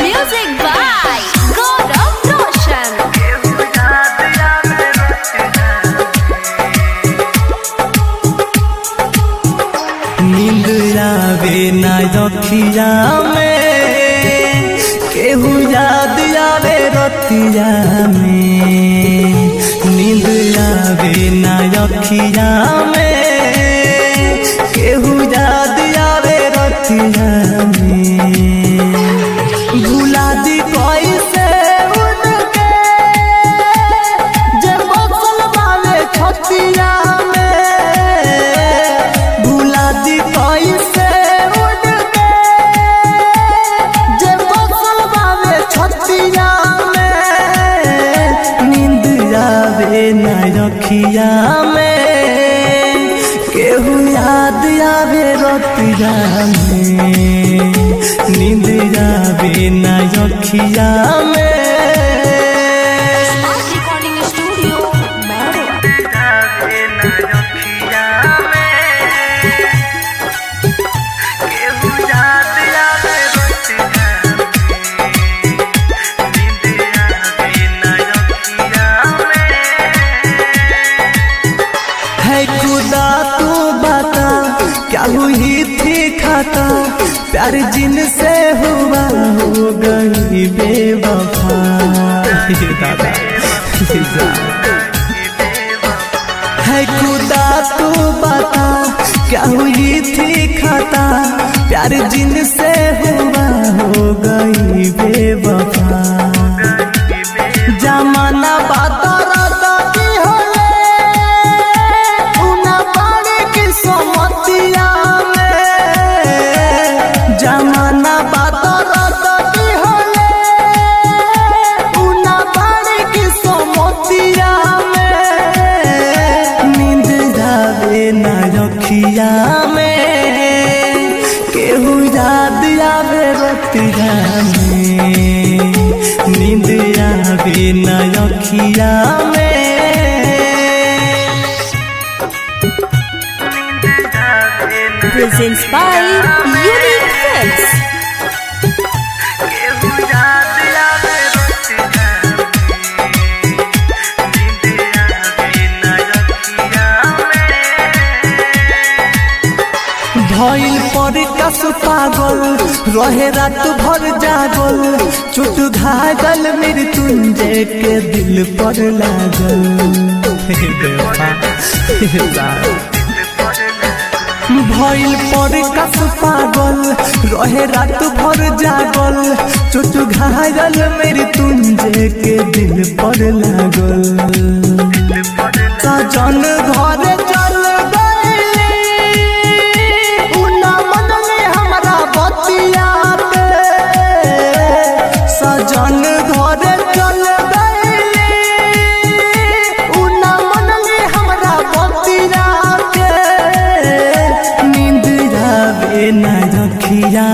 Music by Gaurav Roshan. नींद आवे ना रखिया में, केहू याद आवे रतिया में। नींद आवे ना रखिया में, केहू याद आवे रतिया में। भुला दी कैसे उनके जे बसल वाले छतिया में। भुला दी कैसे उनके जे बसल वाले छतिया में। नींद आवे ना रखिया में, केहू याद आवे रतिया में। नींद आवे ना रखिया में। Recording Studio, Mehruwa. है खुदा तू बता, क्या हुई थी खाता। प्यार जिनसे हुआ हो गई बेवफा। दादा है खुदा तू बता, क्या हुई थी खाता। प्यार जिनसे हुआ हो गई बेवफा। जमाना बात जमाना बात की होले उना बाड़ी की सोमतिया में। नींद आवे ना रखिया में, केहू याद आवे रतिया में। नींद आवे ना रखिया में। Presents by Unique Films. भइल पर कस पागल रहे रात भर जागल। चोट घायल मृत्युंजय के दिल पर लागल। भइल पर कस पागल रहे रात भर जागल। चोट घायल मृत्युंजय के दिल पर लागल। सजन घर चल सजन घर चल गई उना मन में हमरा बतिया के। नींद आवे ना रखिया